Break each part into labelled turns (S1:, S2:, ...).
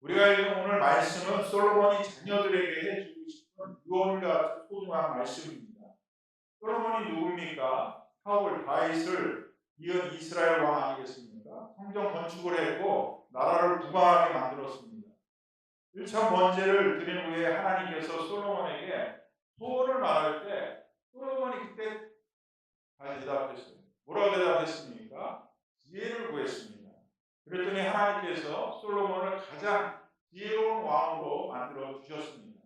S1: 우리가 읽은 오늘 말씀은 솔로몬이 자녀들에게 해주고 싶은 유언과 소중한 말씀입니다. 솔로몬이 누굽니까? 사울 다윗을 이은 이스라엘 왕 아니겠습니까? 성전 건축을 했고 나라를 부강하게 만들었습니다. 1천 번제를 드린 후에 하나님께서 솔로몬에게 소원을 말할 때 솔로몬이 그때 잘 대답했어요. 뭐라고 대답했습니까? 지혜를 구했습니다. 그랬더니 하나님께서 솔로몬을 가장 지혜로운 왕으로 만들어 주셨습니다.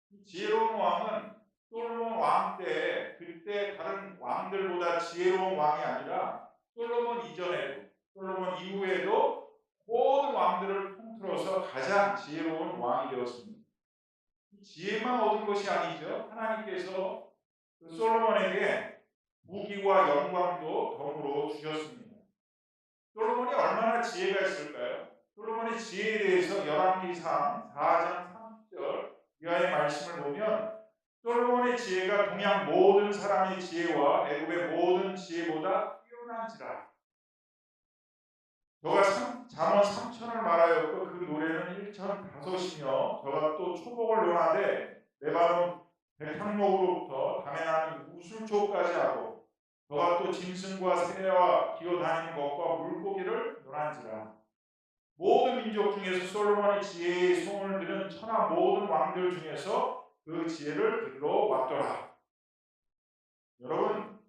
S1: 이 지혜로운 왕은 솔로몬 왕 때 그때 다른 왕들보다 지혜로운 왕이 아니라 솔로몬 이전에도 솔로몬 이후에도 모든 왕들을 통틀어서 가장 지혜로운 왕이 되었습니다. 지혜만 얻은 것이 아니죠. 하나님께서 솔로몬에게 무기와 영광도 덤으로 주셨습니다. 솔로몬이 얼마나 지혜가 있을까요? 솔로몬의 지혜에 대해서 열왕기상 4장 3절 이하의 말씀을 보면 솔로몬의 지혜가 동양 모든 사람의 지혜와 애굽의 모든 지혜보다 뛰어난지라. 저가 잠언 3천을 말하였고 그 노래는 1,005이며 저가 또 초복을 논하되 레바논 백향목으로부터 담에 나는 우술초까지 하고 저가 또 짐승과 새와 기어다니는 것과 물고기를 논한지라. 모든 민족 중에서 솔로몬의 지혜의 소문을 들은 천하 모든 왕들 중에서 그 지혜를 들러왔더라. 여러분,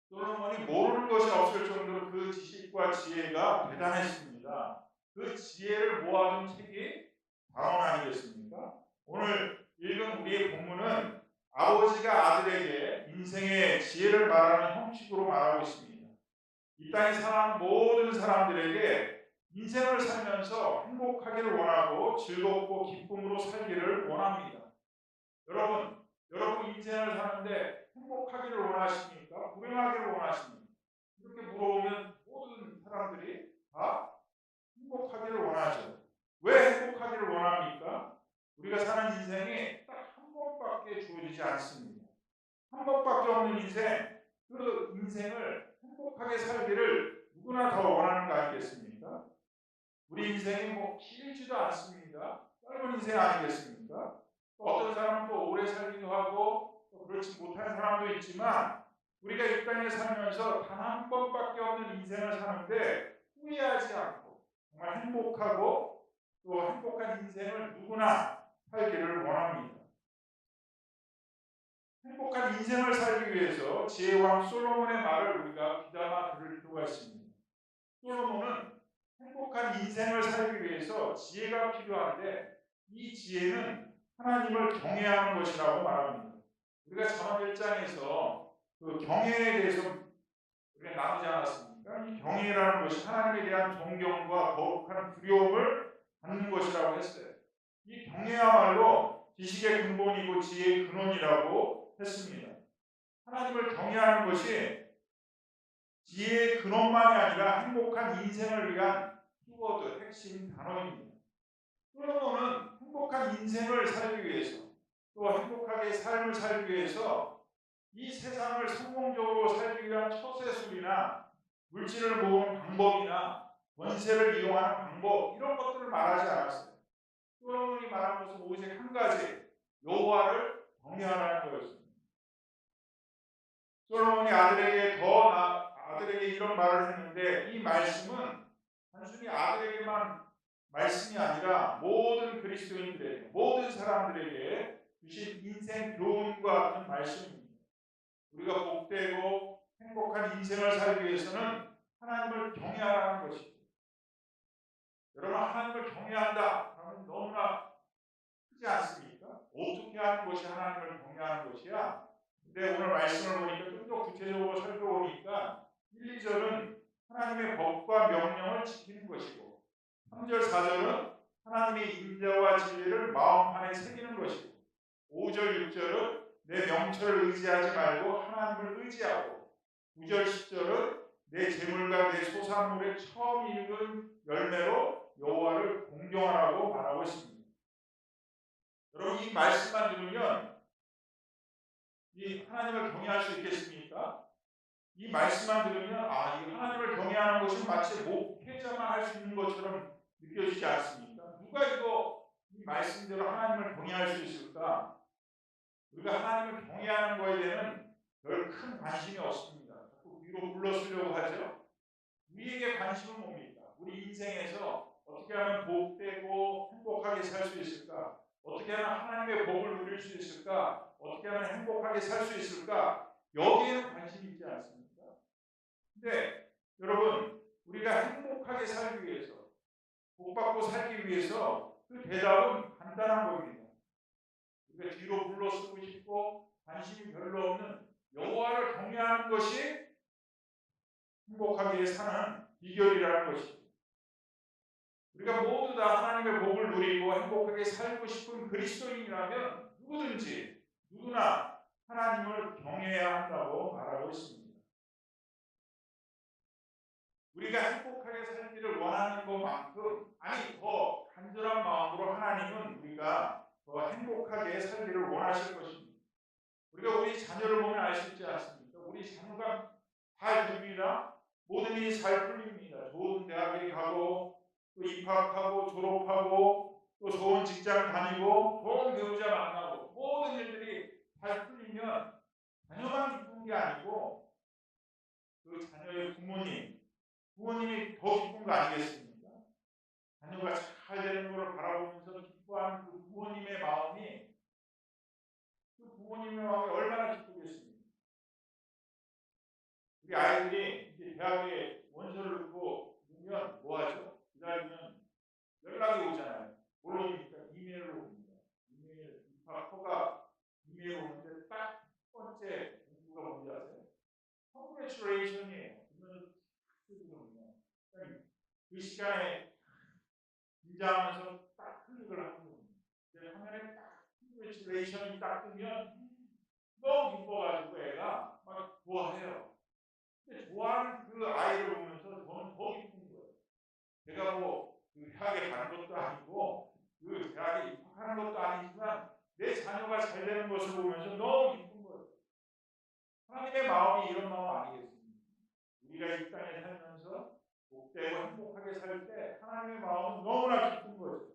S1: 솔로몬이 모르는 것이 없을 정도로 그 지식과 지혜가 대단했습니다. 그 지혜를 모아둔 책이 잠언 아니겠습니까? 오늘 읽은 우리의 본문은 아버지가 아들에게 인생의 지혜를 말하는 형식으로 말하고 있습니다. 이 땅에 사는 모든 사람들에게 인생을 살면서 행복하기를 원하고 즐겁고 기쁨으로 살기를 원합니다. 여러분 인생을 사는데 행복하기를 원하십니까? 불행하기를 원하십니까? 이렇게 물어보면 모든 사람들이 다 행복하기를 원하죠. 왜 행복하기를 원합니까? 우리가 사는 인생이 딱 한 번밖에 주어지지 않습니다. 한 번밖에 없는 인생, 그 인생을 행복하게 살기를 누구나 더 원하는 거 아니겠습니까? 우리 인생이 길지도 않습니다. 짧은 인생 아니겠습니까? 또 어떤 사람은 또 오래 살기도 하고 또 그렇지 못한 사람도 있지만 우리가 이 땅에 살면서 단 한 번밖에 없는 인생을 사는데 후회하지 않고 정말 행복하고 또 행복한 인생을 누구나 살기를 원합니다. 행복한 인생을 살기 위해서 지혜왕 솔로몬의 말을 우리가 귀담아 들을 필요가 있습니다. 솔로몬은 행복한 인생을 살기 위해서 지혜가 필요한데 이 지혜는 하나님을 경외하는 것이라고 말합니다. 우리가 잠언 1장에서 그 경외에 대해서 우리가 나누지 않았습니까? 이 경외라는 것이 하나님에 대한 존경과 거룩한 두려움을 갖는 것이라고 했어요. 이 경외야말로 지식의 근본이고 지혜의 근원이라고 했습니다. 하나님을 경외하는 것이 지혜의 근원만이 아니라 행복한 인생을 위한 키워드, 핵심 단어입니다. 솔로몬은 행복한 인생을 살기 위해서 또 행복하게 삶을 살기 위해서 이 세상을 성공적으로 살기 위한 처세술이나 물질을 모으는 방법이나 권세를 이용하는 방법 이런 것들을 말하지 않았어요. 솔로몬이 말한 것은 오직 한 가지, 여호와를 경외하라는 거였습니다. 솔로몬이 아들에게 이런 말을 했는데 이 말씀은 단순히 아들에게만 말씀이 아니라 모든 그리스도인들에게, 모든 사람들에게 주신 인생 교훈과 같은 말씀입니다. 우리가 복되고 행복한 인생을 살기 위해서는 하나님을 경외하라는 것이죠. 여러분, 하나님을 경외한다 그러면 너무나 크지 않습니까? 어떻게 하는 것이 하나님을 경외하는 것이야? 근데 오늘 말씀을 보니까 좀 더 구체적으로 살펴보니까 1, 2절은 하나님의 법과 명령을 지키는 것이고 3절, 4절은 하나님의 인자와 진리를 마음판에 새기는 것이고 5절, 6절은 내 명철을 의지하지 말고 하나님을 의지하고 9절, 10절은 내 재물과 내 소산물의 처음 익은 열매로 여호와를 공경하라고 말하고 있습니다. 여러분, 이 말씀만 들으면 이 하나님을 경외할 수 있겠습니까? 이 말씀만 들으면 이 하나님을 경외하는 것은 마치 목회자만 할 수 있는 것처럼 느껴지지 않습니까? 누가 이 말씀대로 하나님을 경외할 수 있을까? 우리가 하나님을 경외하는 거에 대해서는 별 큰 관심이 없습니다. 자꾸 위로 불러쓰려고 하죠. 우리에게 관심은 뭡니까? 우리 인생에서 어떻게 하면 복되고 행복하게 살 수 있을까? 어떻게 하면 하나님의 복을 누릴 수 있을까? 어떻게 하면 행복하게 살 수 있을까? 여기에는 관심이 있지 않습니까? 근데 여러분, 우리가 행복하게 살기 위해서, 복받고 살기 위해서 그 대답은 간단한 겁니다. 우리가 뒤로 불러쓰고 싶고 관심이 별로 없는 여호와를 경외하는 것이 행복하게 사는 비결이라는 것이죠. 우리가 모두 다 하나님의 복을 누리고 행복하게 살고 싶은 그리스도인이라면 누구나 하나님을 경외해야 한다고 말하고 있습니다. 우리가 행복하게 살기를 원하는 것만큼 더 간절한 마음으로 하나님은 우리가 더 행복하게 살기를 원하실 것입니다. 우리가 우리 자녀를 보면 알 수 있지 않습니까? 우리 자녀가 잘 됩니다. 모든 일이 잘 풀립니다. 좋은 대학에 가고 또 입학하고 졸업하고 또 좋은 직장 다니고 좋은 배우자 만나고 모든 일들이 잘 풀리면 자녀만 기쁜 게 아니고 그 자녀의 부모님이 더 기쁜 거 아니겠습니까? 자녀가 잘 되는 것을 바라보면서 기뻐하는 그 부모님의 마음이 얼마나 기쁘겠습니까? 우리 아이들이 이제 대학에 원서를 넣고 오면 뭐 하죠? 기다리면 연락이 오잖아요. 뭘로 옵니까? 이메일로 옵니다. 이메일 입학 허가 이메일 오는데 딱 첫 번째 공부가 뭔지 아세요? Congratulation이에요. 그러면 그 시간에 긴장하면서 딱 클릭을 하는 겁니다. 화면에 딱 Congratulation이 딱 뜨면 너무 기뻐가지고 애가 막 좋아해요. 근데 좋아하는 그 아이를 보면서 저는 더 기쁜 거예요. 제가 그 대학에 가는 것도 아니고 그 대학에 입학하는 것도 아니지만 내 자녀가 잘 되는 것을 보면서 너무 기쁜 거예요. 하나님의 마음이 이런 마음 아니겠습니까? 우리가 이 땅에 살면서 복되고 행복하게 살 때 하나님의 마음은 너무나 기쁜 거죠.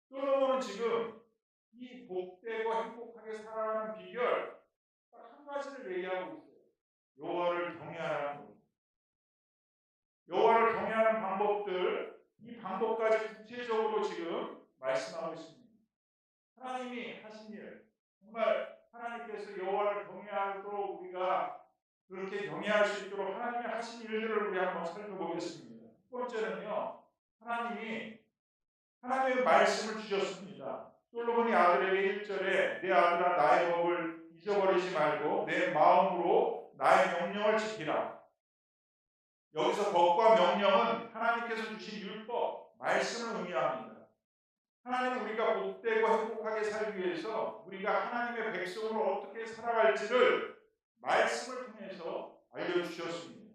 S1: 솔로몬은 지금 이 복되고 행복하게 살아가는 비결 딱 한 가지를 얘기하고 있어요. 여호와를 경외하라는 겁니다. 여호와를 경외하는 방법들, 이 방법까지 구체적으로 지금 말씀하고 있습니다. 하나님이 하신 일, 정말 하나님께서 여호와를 경외하도록 우리가 그렇게 경외할 수 있도록 하나님이 하신 일들을 우리 한번 살펴보겠습니다. 첫 번째는요, 하나님의 말씀을 주셨습니다. 솔로몬이 아들에게 1절에 내 아들아 나의 법을 잊어버리지 말고 내 마음으로 나의 명령을 지키라. 여기서 법과 명령은 하나님께서 주신 율법, 말씀을 의미합니다. 하나님은 우리가 복되고 행복하게 살기 위해서 우리가 하나님의 백성으로 어떻게 살아갈지를 말씀을 통해서 알려주셨습니다.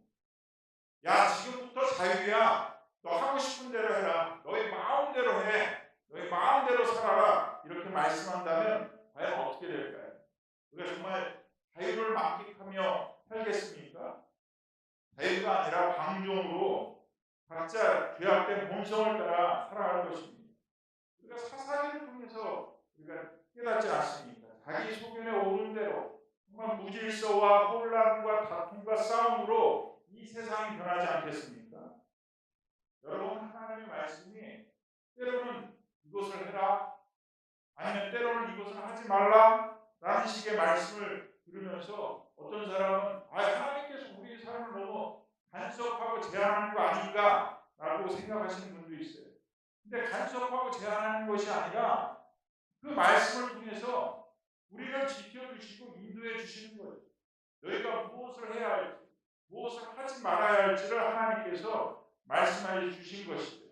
S1: 야, 지금부터 자유야. 너 하고 싶은 대로 해라. 너의 마음대로 해. 너의 마음대로 살아라. 이렇게 말씀한다면 과연 어떻게 될까요? 우리가 정말 자유를 만끽하며 살겠습니까? 자유가 아니라 방종으로 각자 죄악된 본성을 따라 살아갈 것입니다. 우리가 사사기를 통해서 우리가 깨닫지 않습니까? 자기 소견에 오른 대로 정말 무질서와 혼란과 다툼과 싸움으로 이 세상이 변하지 않겠습니까? 여러분, 하나님의 말씀이 때로는 이것을 해라, 아니면 때로는 이것을 하지 말라 라는 식의 말씀을 들으면서 어떤 사람은 하나님께서 우리 삶을 너무 간섭하고 제한하는 거 아닌가 라고 생각하시는 분도 있어요. 근데 간섭하고 제한하는 것이 아니라 그 말씀을 통해서 우리를 지켜주시고 인도해 주시는 거예요. 너희가 무엇을 해야 할지, 무엇을 하지 말아야 할지를 하나님께서 말씀해 주신 것이죠.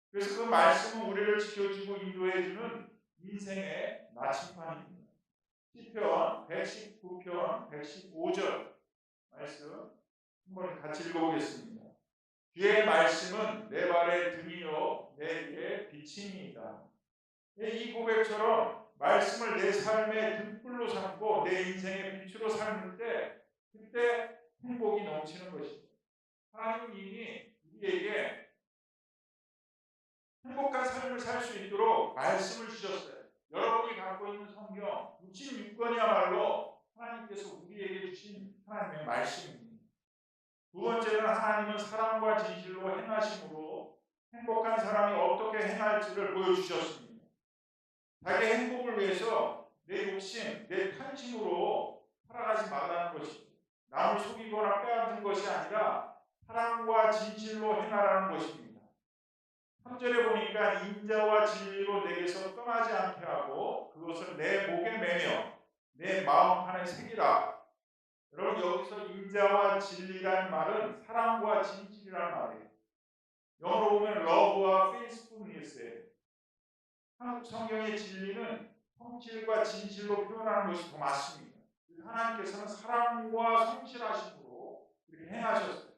S1: 그래서 그 말씀은 우리를 지켜주고 인도해 주는 인생의 나침반입니다. 시편 119편 115절 말씀 한번 같이 읽어보겠습니다. 주의 말씀은 내 발의 등이요 내 길의 빛이니이다. 이 고백처럼 말씀을 내 삶의 등불로 삼고 내 인생의 빛으로 삼을 때 그때 행복이 넘치는 것이죠. 하나님은 이미 우리에게 행복한 삶을 삶을 살 수 있도록 말씀을 주셨어요. 여러분이 갖고 있는 성경 66권이야말로 하나님께서 우리에게 주신 하나님의 말씀입니다. 두 번째는 하나님은 사랑과 진실로 행하심으로 행복한 사람이 어떻게 행할지를 보여주셨습니다. 자기 행복을 위해서 내 욕심, 내 탐심으로 살아가지 말라는 것입니다. 남을 속이거나 빼앗는 것이 아니라 사랑과 진실로 행하라는 것입니다. 3절에 보니까 인자와 진리로 내게서 떠나지 않게 하고 그것을 내 목에 매며 내 마음판에 새기라. 여러분, 여기서 인자와 진리라는 말은 사랑과 진실이라는 말이에요. 영어로 보면 love와 faithfulness예요. 한국 성경의 진리는 성실과 진실로 표현하는 것이 더 맞습니다. 하나님께서는 사랑과 성실하심으로 이렇게 행하셨어요.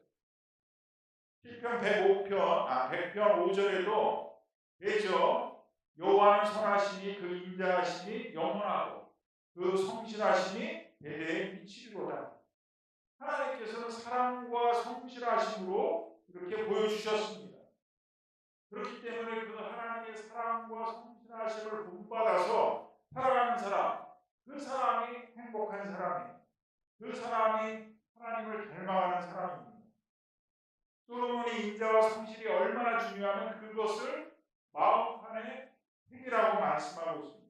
S1: 시편 100편 5절에도 되죠. 여호와는 선하시니 그 인자하심이 영원하고 그 성실하심이 대대에 미치리로다. 하나님께서는 사랑과 성실하심으로 이렇게 보여주셨습니다. 그렇기 때문에 그 하나님의 사랑과 성실하심을 본받아서 살아가는 사람, 그 사람이 행복한 사람이에요. 그 사람이 하나님을 닮아가는 사람입니다. 솔로몬이 인자와 성실이 얼마나 중요하면 그것을 마음판에 새기라고 말씀하고 있습니다.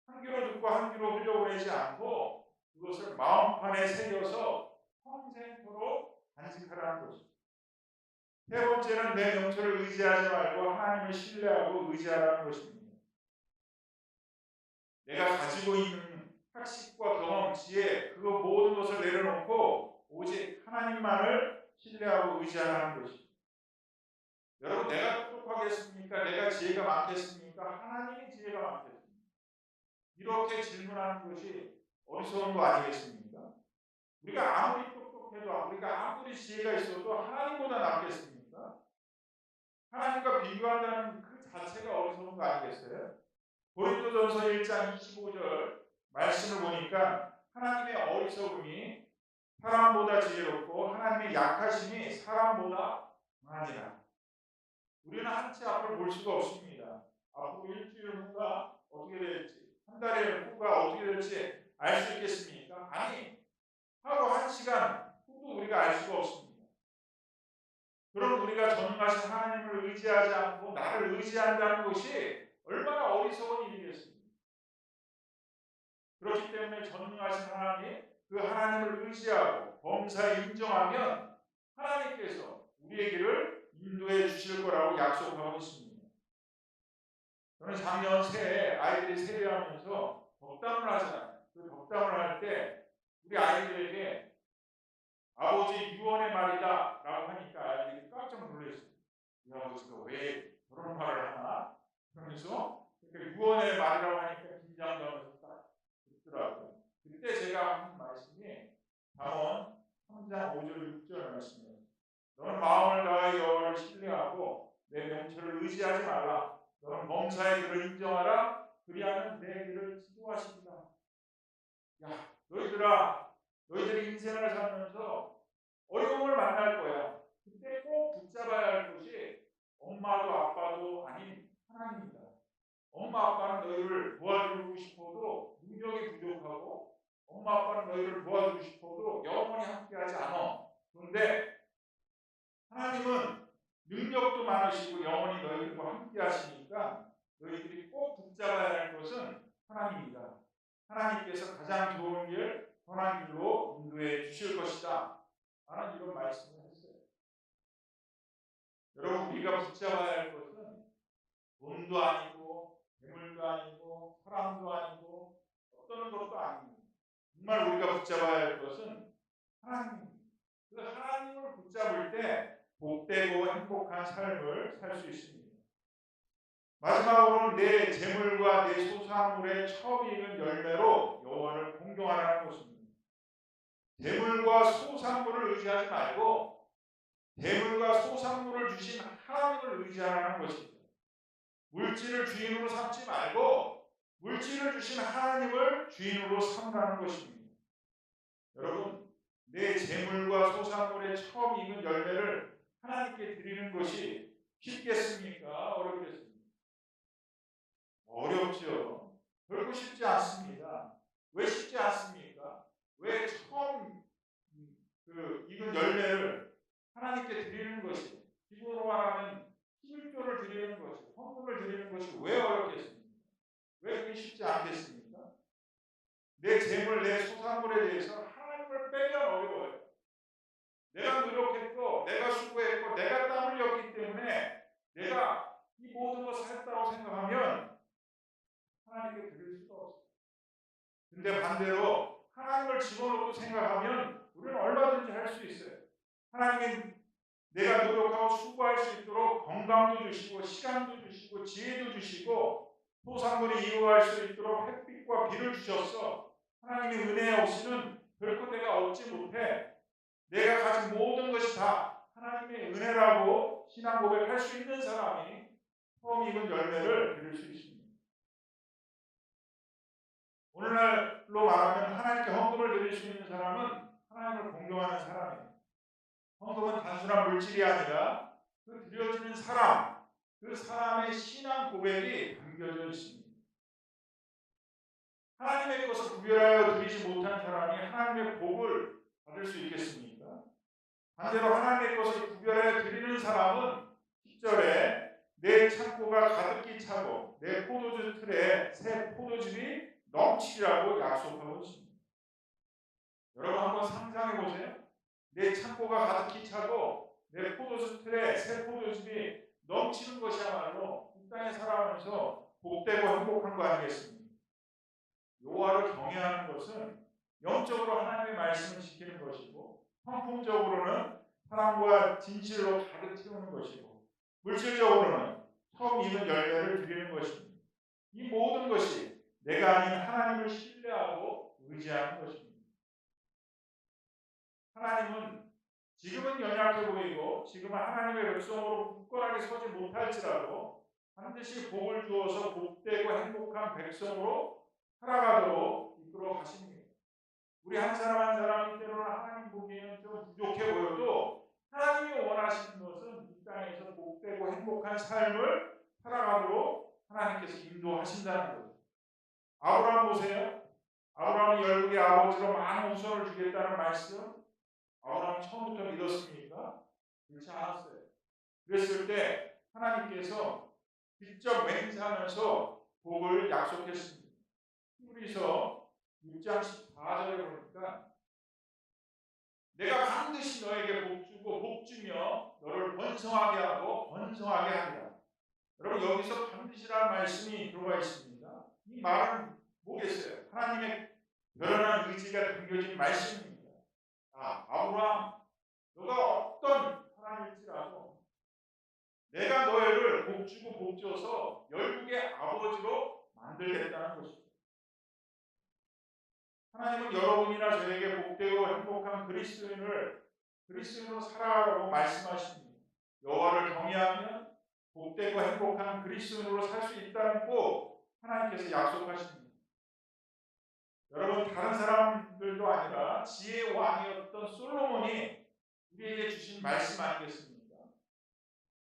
S1: 한 귀로 듣고 한 귀로 흘려보내지 않고 그것을 마음판에 새겨서 평생토록 간직하라는 것입니다. 세 번째는 내 명철을 의지하지 말고 하나님을 신뢰하고 의지하라는 것입니다. 내가 가지고 있는 학식과 경험, 지혜, 그 모든 것을 내려놓고 오직 하나님만을 신뢰하고 의지하라는 것입니다. 여러분, 내가 똑똑하겠습니까? 내가 지혜가 많겠습니까? 하나님의 지혜가 많겠습니다. 이렇게 질문하는 것이 어리석은 거 아니겠습니까? 우리가 아무리 똑똑해도 우리가 아무리 지혜가 있어도 하나님보다 낫겠습니까? 하나님과 비교한다는 그 자체가 어리석은 거 아니겠어요? 고린도전서 1장 25절 말씀을 보니까 하나님의 어리석음이 사람보다 지혜롭고 하나님의 약하심이 사람보다 강하니라. 우리는 한치 앞을 볼 수가 없습니다. 앞으로 일주일 후가 어떻게 될지, 한 달 후가 어떻게 될지 알 수 있겠습니까? 아니, 하루 한 시간 후도 우리가 알 수가 없습니다. 그럼 우리가 전능하신 하나님을 의지하지 않고 나를 의지한다는 것이 얼마나 어리석은 일이겠습니까? 그렇기 때문에 전능하신 하나님, 그 하나님을 의지하고 범사에 인정하면 하나님께서 우리의 길을 인도해 주실 거라고 약속하고 있습니다. 저는 작년 새해 아이들이 세배하면서 덕담을 하잖아요. 그 덕담을 할 때 우리 아이들에게 아버지 유언의 말이다 라고 하니까 아이들이 깜짝 놀랐어요. 이 아버지가 왜 그런 말을 하나? 그러면서 그러니까 유언의 말이라고 하니까 긴장도 하면서 딱 듣더라고요. 그때 제가 한 말씀이 잠언 3장 5절 6절 말씀이에요. 너는 마음을 다하여 여호와를 신뢰하고 내 명철을 의지하지 말라. 너는 범사의 길을 인정하라. 그리하면 내 길을 지도하시리라. 야, 너희들이 인생을 살면서 어려움을 만날 거야. 그때 꼭 붙잡아야 할 것이 엄마도 아빠도 아닌 하나님이다. 엄마 아빠는 너희를 도와주고 싶어도 능력이 부족하고 엄마 아빠는 너희를 도와주고 싶어도 영원히 함께하지 않아. 그런데 하나님은 능력도 많으시고 영원히 너희들과 함께하시니까 너희들이 꼭 붙잡아야 할 것은 하나님이다. 하나님께서 가장 좋은 길, 선한 길로 인도해 주실 것이다. 나는 이런 말씀을 했어요. 여러분, 우리가 붙잡아야 할 것은 돈도 아니고 재물도 아니고 사랑도 아니고 어떤 것도 아닙니다. 정말 우리가 붙잡아야 할 것은 하나님입니다. 그 하나님을 붙잡을 때 복되고 행복한 삶을 살 수 있습니다. 마지막으로는 내 재물과 내 소산물의 처음 익은 열매로 여호와를 공경하라는 것입니다. 재물과 소산물을 의지하지 말고 재물과 소산물을 주신 하나님을 의지하라는 것입니다. 물질을 주인으로 삼지 말고 물질을 주신 하나님을 주인으로 삼라는 것입니다. 여러분, 내 재물과 소산물의 처음 익은 열매를 하나님께 드리는 것이 쉽겠습니까? 어렵겠습니까? 토산물에 대해서 하나님을 빼면 어려워요. 내가 노력했고, 내가 수고했고, 내가 땀을 흘렸기 때문에 내가 이 모든 것을 했다고 생각하면 하나님께 드릴 수가 없어요. 근데 반대로 하나님을 집어넣고 생각하면 우리는 얼마든지 할 수 있어요. 하나님이 내가 노력하고 수고할 수 있도록 건강도 주시고, 시간도 주시고, 지혜도 주시고, 토산물이 이루어갈 수 있도록 햇빛과 비를 주셨어. 하나님의 은혜 없이는 결코 내가 얻지 못해. 내가 가진 모든 것이 다 하나님의 은혜라고 신앙 고백할 수 있는 사람이 처음 익은 열매를 드릴 수 있습니다. 오늘날로 말하면 하나님께 헌금을 드릴 수 있는 사람은 하나님을 공경하는 사람이에요. 헌금은 단순한 물질이 아니라 그 드려지는 사람, 그 사람의 신앙 고백이 담겨져 있습니다. 하나님의 것을 구별하여 드리지 못한 사람이 하나님의 복을 받을 수 있겠습니까? 반대로 하나님의 것을 구별하여 드리는 사람은 10절에 내 창고가 가득히 차고 내 포도주 틀에 새 포도즙이 넘치리라고 약속하고 있습니다. 여러분 한번 상상해 보세요. 내 창고가 가득히 차고 내 포도주 틀에 새 포도즙이 넘치는 것이야말로 이 땅에 살아가면서 복되고 행복한 거 아니겠습니까? 여호와를 경외하는 것은 영적으로 하나님의 말씀을 지키는 것이고, 성품적으로는 사랑과 진실로 가득 채우는 것이고, 물질적으로는 처음 익은 열매를 드리는 것입니다. 이 모든 것이 내가 아닌 하나님을 신뢰하고 의지하는 것입니다. 하나님은 지금은 연약해 보이고 지금은 하나님의 백성으로 굳건하게 서지 못할지라도 반드시 복을 주어서 복되고 행복한 백성으로 살아가도록 이끌어 가십니다. 우리 한 사람 한 사람이 때로는 하나님 보기에는 좀 부족해 보여도 하나님이 원하시는 것은 이 땅에서 복되고 행복한 삶을 살아가도록 하나님께서 인도하신다는 거죠. 아브라함 보세요. 아브라함이 열국의 아버지로 많은 후손을 주겠다는 말씀, 아브라함이 처음부터 믿었습니까? 그렇지 않았어요. 그랬을 때 하나님께서 직접 맹세하면서 복을 약속했습니다. 히브리서 6장 14절에 보니까 내가 반드시 너에게 복주고 복주며 너를 번성하게 하고 번성하게 하리라. 여러분 여기서 반드시라는 말씀이 들어가 있습니다. 이 말은 뭐겠어요? 하나님의 변함한 의지가 담겨진 말씀입니다. 아브라함, 너가 어떤 사람일지라도 내가 너희를 복주고 복줘서 열국의 아버지로 만들겠다는 것입니다. 하나님은 여러분이나 저에게 복되고 행복한 그리스도인으로 살아가라고 말씀하십니다. 여호와를 경외하면 복되고 행복한 그리스도인으로 살 수 있다는 꼭 하나님께서 약속하십니다. 여러분 다른 사람들도 아니라 지혜의 왕이었던 솔로몬이 우리에게 주신 말씀 아니겠습니까?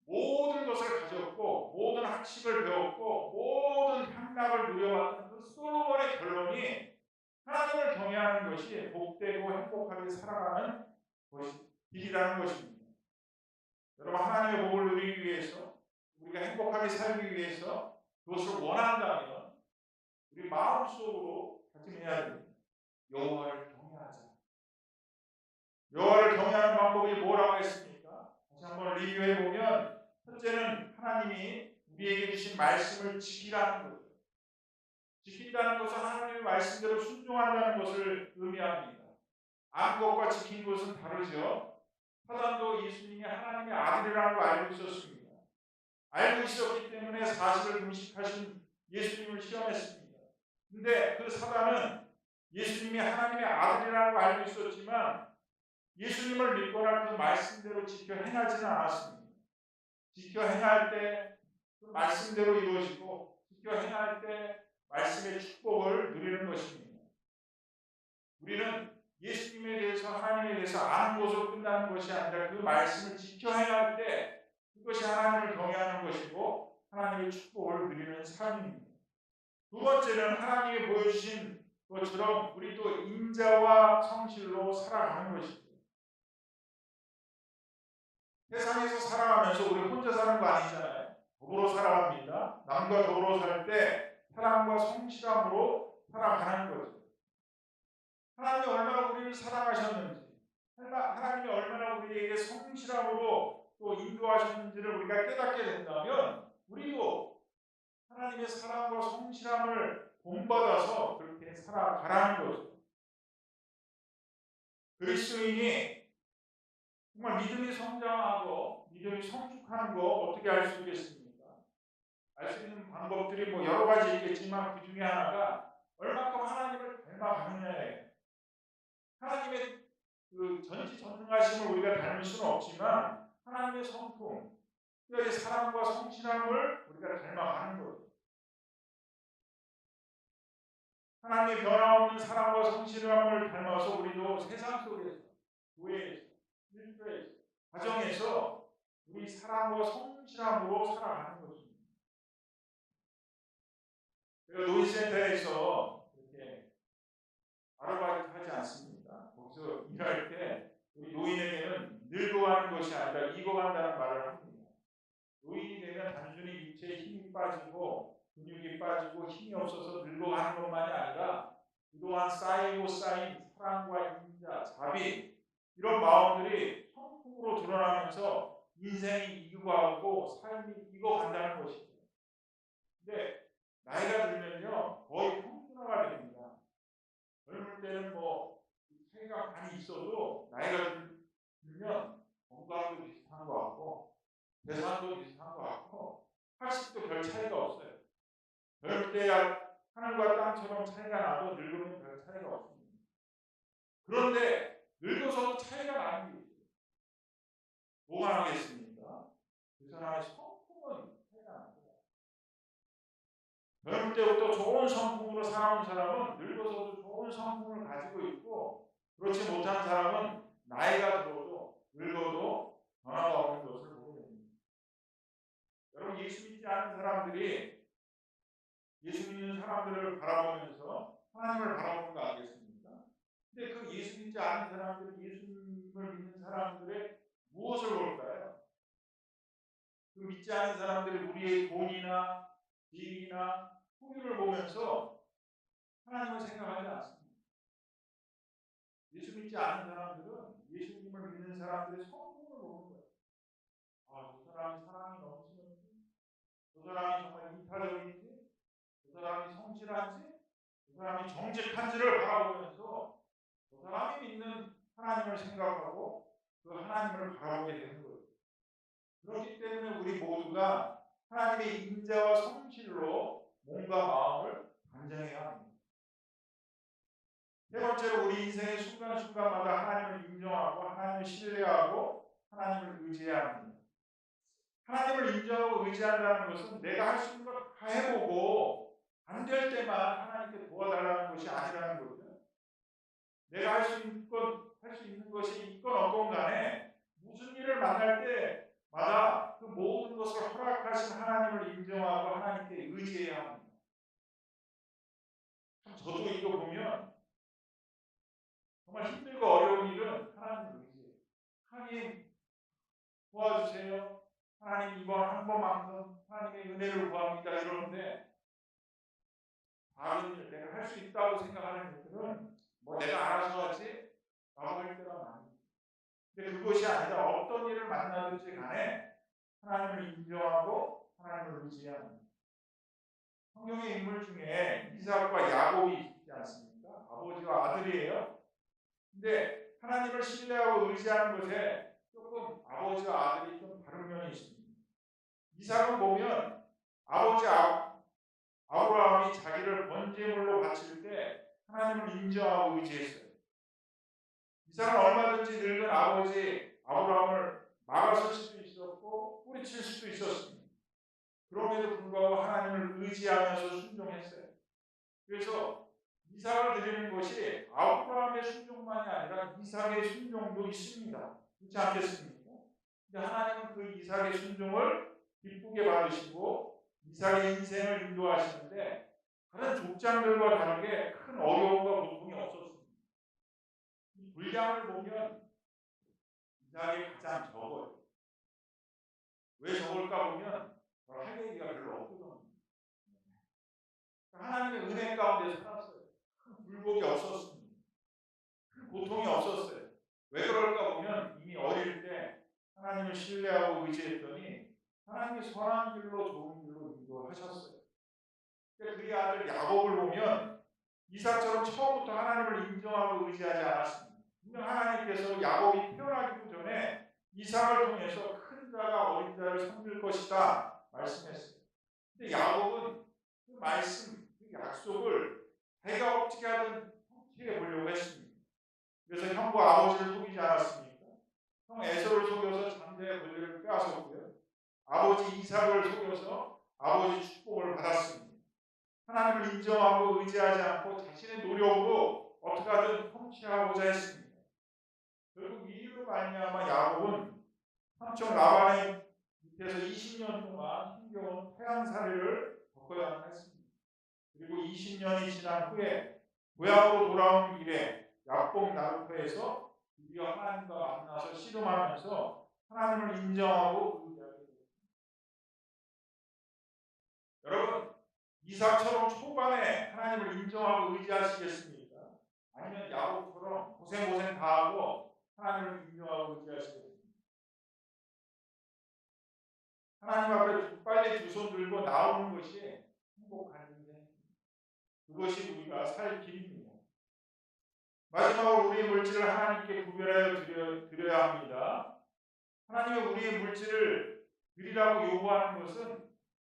S1: 모든 것을 가졌고 모든 학식을 배웠고 모든 향락을 누려왔던 그 솔로몬의 결론이 하나님을 경외하는 것이 복되고 행복하게 살아가는 길이라는 것입니다. 여러분 하나님의 복을 누리기 위해서 우리가 행복하게 살기 위해서 그것을 원한다면 우리 마음속으로 다짐해야 됩니다. 여호와를 경외하자. 여호와를 경외하는 방법이 뭐라고 했습니까? 다시 한번 리뷰해 보면 첫째는 하나님이 우리에게 주신 말씀을 지키라는 거죠. 지킨다는 것은 하나님의 말씀대로 순종한다는 것을 의미합니다. 안 것과 지킨 것은 다르죠. 사단도 예수님이 하나님의 아들이라는 걸 알고 있었습니다. 알고 있었기 때문에 40일 금식하신 예수님을 시험했습니다. 근데 그 사단은 예수님이 하나님의 아들이라는 걸 알고 있었지만 예수님을 믿거나 그 말씀대로 지켜 행하지는 않았습니다. 지켜 행할 때 그 말씀대로 이루어지고 지켜 행할 때 말씀의 축복을 누리는 것입니다. 우리는 예수님에 대해서 하나님에 대해서 아는 것으로 끝나는 것이 아니라 그 말씀을 지켜 행할 때 그것이 하나님을 경외하는 것이고 하나님의 축복을 누리는 삶입니다. 두 번째는 하나님이 보여주신 것처럼 우리도 인자와 성실로 살아가는 것입니다. 세상에서 살아가면서 우리 혼자 사는 거 아니잖아요. 더불어 살아갑니다. 남과 더불어 살 때 사랑과 성실함으로 살아가는 거죠. 하나님이 얼마나 우리를 사랑하셨는지, 하나님이 얼마나 우리에게 성실함으로 또 인도하셨는지를 우리가 깨닫게 된다면 우리도 하나님의 사랑과 성실함을 본받아서 그렇게 살아가라는 거죠. 그리스도인이 정말 믿음이 성장하고 믿음이 성숙하는 거 어떻게 알 수 있겠습니까? 알 수 있는 방법들이 뭐 여러 가지 있겠지만 그 중에 하나가 얼마큼 하나님을 닮아가느냐예요. 하나님의 그 전지전능하심을 우리가 닮을 수는 없지만 하나님의 성품, 그의 사랑과 성실함을 우리가 닮아가는 거예요. 하나님의 변함없는 사랑과 성실함을 닮아서 우리도 세상 속에서, 교회에서, 일터에서, 가정에서 우리 사랑과 성실함으로 살아가는 것입니다. 제가 노인센터에서 이렇게 아르바이트 하지 않습니다. 거기서 일할 때 우리 노인에게는 늙어가는 것이 아니라 익어간다는 말을 합니다. 노인이 되면 단순히 육체에 힘이 빠지고 근육이 빠지고 힘이 없어서 늙어가는 것만이 아니라 그동안 쌓이고 쌓인 사랑과 인자, 자비 이런 마음들이 성품으로 드러나면서 인생이 익어가고 삶이 익어간다는 것이죠. 근데 나이가 들면요 거의 평준화가 됩니다. 젊을 때는 뭐 차이가 많이 있어도 나이가 들면 건강도 비슷한 것 같고 재산도 비슷한 것 같고 학식도 별 차이가 없어요. 젊을 때 하늘과 땅처럼 차이가 나도 늙으면 별 차이가 없습니다. 그런데 늙어서도 차이가 나는 게 있어요. 뭐가 나겠습니까? 그 사람의 성품은 차이가 납니다. 젊을 때부터 좋은 성품으로 살아온 사람은 늙어서도 좋은 성품을 가지고 있고 그렇지 못한 사람은 나이가 들어도 늙어도 변화가 없는 것을 보게 됩니다. 여러분 예수 믿지 않는 사람들이 예수 믿는 사람들을 바라보면서 하나님을 바라보는 거 아니겠습니까? 근데 그 예수 믿지 않는 사람들이 예수님을 믿는 사람들의 무엇을 볼까요? 그 믿지 않는 사람들이 우리의 돈이나 지위나 풍요를 보면서 하나님을 생각하지 않습니다. 예수 믿지 않는 사람들은 예수님을 믿는 사람들의 성품을 보는 거예요. 아, 저 사람이 사랑이 넘치는지, 저 사람이 정말 이타적인지, 저 사람이 성실한지, 저 사람이 정직한지를 바라보면서 저 사람이 믿는 하나님을 생각하고 그 하나님을 바라보게 되는 거예요. 그렇기 때문에 우리 모두가 하나님의 인자와 성실로 몸과 마음을 단정해야 합니다. 세 번째로 우리 인생의 순간순간마다 하나님을 인정하고 하나님을 신뢰하고 하나님을 의지해야 합니다. 하나님을 인정하고 의지한다는 것은 내가 할 수 있는 걸 다 해보고 안 될 때만 하나님께 도와달라는 것이 아니라는 거죠. 내가 할 수 있는 것이 있건 없건 간에 무슨 일을 만날 때마다 그 모든 것을 허락하신 하나님을 인정하고 하나님께 의지해야 합니다. 참 저도 이거 보면 정말 힘들고 어려운 일은 하나님을 의지해요. 하나님 도와주세요. 하나님 이번 한 번만큼 하나님의 은혜를 구합니다. 이러는데 다른 일 내가 할 수 있다고 생각하는 일들은 뭐 내가 알아서 하지 라고 할 때가 많습니다. 근데 그것이 아니라 어떤 일을 만나든지 간에 하나님을 인정하고 하나님을 의지해야 합니다. 성경의 인물 중에 이삭과 야곱이 있지 않습니까? 아버지와 아들이에요. 근데 하나님을 신뢰하고 의지하는 것에 조금 아버지와 아들이 좀 다른 면이 있습니다. 이삭은 보면 아버지 아브라함이 자기를 번제물로 바칠 때 하나님을 인정하고 의지했어요. 이삭은 얼마든지 늙은 아버지 아브라함을 막아설 수도 있었고 뿌리칠 수도 있었습니다. 그럼에도 불구하고 하나님을 의지하면서 순종했어요. 그래서 이삭을 드리는 것이 아브라함의 순종만이 아니라 이삭의 순종도 있습니다. 그렇지 않겠습니까? 근데 하나님은 그 이삭의 순종을 기쁘게 받으시고 이삭의 인생을 인도하시는데 다른 족장들과 다르게 큰 어려움과 고통이 없었습니다. 이 분량을 보면 이삭이 가장 적어요. 왜 적을까 보면 할 얘기가 별로 없거든요. 하나님의 은혜 가운데 살았어요. 큰 굴복이 없었습니다. 큰 고통이 없었어요. 왜 그럴까 보면 이미 어릴 때 하나님을 신뢰하고 의지했더니 하나님이 선한 길로 좋은 길로 인도하셨어요. 그러니까 그의 아들 야곱을 보면 이삭처럼 처음부터 하나님을 인정하고 의지하지 않았습니다. 분명 하나님께서 야곱이 태어나기도 전에 이삭을 통해서 큰 자가 어린 자를 섬길 것이다 말씀했어요. 근데 야곱은 그 말씀, 그 약속을 자기가 어떻게 하든 성취해 보려고 했습니다. 그래서 형과 아버지를 속이지 않았습니까? 형 에서를 속여서 장자의 권리를 빼앗았고요. 아버지 이삭을 속여서 아버지 축복을 받았습니다. 하나님을 인정하고 의지하지 않고 자신의 노력으로 어떻게 하든 성취하고자 했습니다. 결국 이 일로 말미암아 야곱은 삼촌 라반의 밑에서 20년 동안 힘겨운 태양살이를 겪어야만 했습니다. 그리고 20년이 지난 후에 고향으로 돌아온 길에 야복 나루터에서 드디어 하나님과 만나서 씨름하면서 하나님을 인정하고 의지하게 되었습니다. 여러분, 이삭처럼 초반에 하나님을 인정하고 의지하시겠습니까? 아니면 야곱처럼 고생 다 하고 하나님을 인정하고 의지하시겠습니까? 하나님 앞에 빨리 두 손 들고 나오는 것이 행복한 인생입니다. 그것이 우리가 살 길입니다. 마지막으로 우리의 물질을 하나님께 구별하여 드려야 합니다. 하나님이 우리의 물질을 드리라고 요구하는 것은,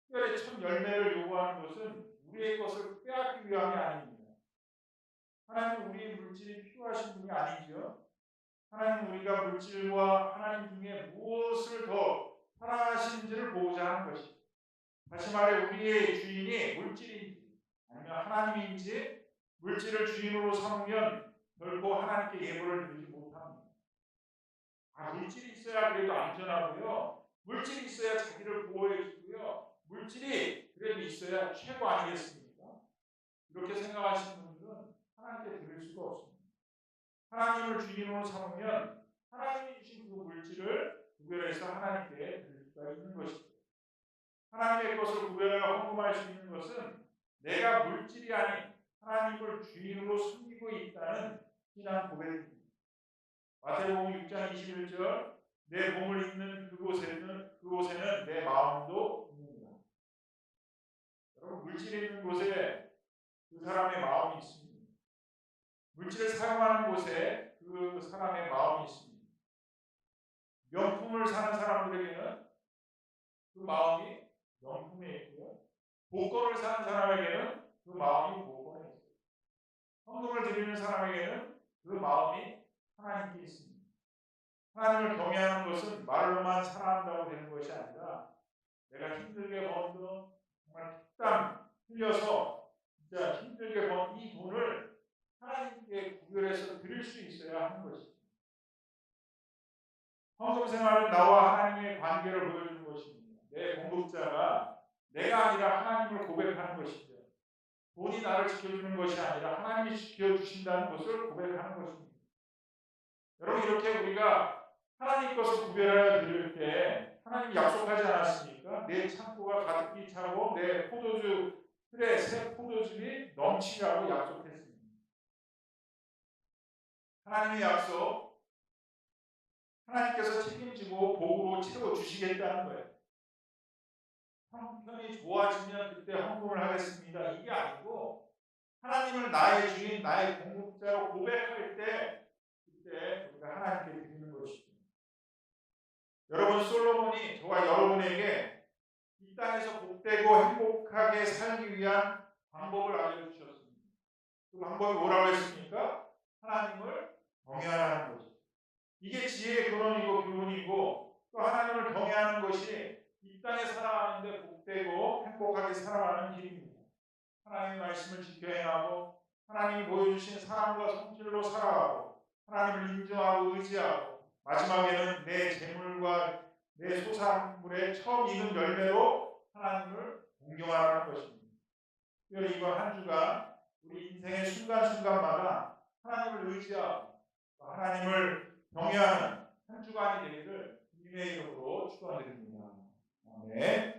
S1: 특별히 첫 열매를 요구하는 것은 우리의 것을 빼앗기 위함이 아닙니다. 하나님은 우리의 물질이 필요하신 분이 아니죠. 하나님은 우리가 물질과 하나님 중에 무엇을 더 사랑하시는지를 보고자 하는 것입니다. 다시 말해 우리의 주인이 물질인지 아니면 하나님인지 물질을 주인으로 삼으면 결코 하나님께 예물을 드리지 못합니다. 물질이 있어야 그래도 안전하고요. 물질이 있어야 자기를 보호해 주고요. 물질이 그래도 있어야 최고 아니겠습니까? 이렇게 생각하시는 분들은 하나님께 드릴 수가 없습니다. 하나님을 주인으로 삼으면 하나님이 주신 그 물질을 구별해서 하나님께 드릴 수가 있는 것입니다. 하나님의 것을 구별하여 헌금할 수 있는 것은 내가 물질이 아닌 하나님을 주인으로 섬기고 있다는 신앙 고백입니다. 마태복음 6장 21절 내 몸을 입는 그곳에는 내 마음도 있느니라. 여러분, 물질이 있는 곳에 그 사람의 마음이 있습니다. 물질을 사용하는 곳에 그 사람의 마음이 있습니다. 명품을 사는 사람들에게는 그 마음이 명품에 있고요. 복권을 사는 사람에게는 그 마음이 복권에 있어요. 헌금을 드리는 사람에게는 그 마음이 하나님께 있습니다. 하나님을 경외하는 것은 말로만 사랑한다고 되는 것이 아니라 내가 힘들게 번 돈, 정말 피땀 흘려서 진짜 힘들게 번 이 돈을 하나님께 구별해서 드릴 수 있어야 하는 것입니다. 헌금 생활은 나와 하나님의 관계를 보여주는 것입니다. 내 공급자가 내가 아니라 하나님을 고백하는 것이죠. 돈이 나를 지켜주는 것이 아니라 하나님이 지켜주신다는 것을 고백하는 것입니다. 여러분, 이렇게 우리가 하나님 것을 구별하여 드릴 때 하나님이 약속하지 않았습니까? 내 창고가 가득히 차고 내 포도주 틀에 새 포도즙이 넘치라고 약속했습니다. 하나님의 약속, 하나님께서 책임지고 복으로 채워주시겠다는 거예요. 형편이 좋아지면 그때 헌금을 하겠습니다. 이게 아니고 하나님을 나의 주인, 나의 공급자로 고백할 때 그때 우리가 하나님께 드리는 것이죠. 여러분, 솔로몬이 저와 여러분에게 이 땅에서 복되고 행복하게 살기 위한 방법을 알려주셨습니다. 그 방법이 뭐라고 했습니까? 하나님을 경외하는 것이죠. 이게 지혜의 근원이고 교훈이고 또 하나님을 경외하는 것이 이 땅에 살아가는데 복되고 행복하게 살아가는 길입니다. 하나님의 말씀을 지켜 행하고 하나님이 보여주신 사랑과 성질로 살아가고 하나님을 인정하고 의지하고 마지막에는 내 재물과 내 소산물의 처음 익은 열매로 하나님을 공경하라는 것입니다. 특별히 이번 한 주간 우리 인생의 순간순간마다 하나님을 의지하고 하나님을 경외하는 한 주간이 되기를 주님의 이름으로 축원드립니다. 아멘.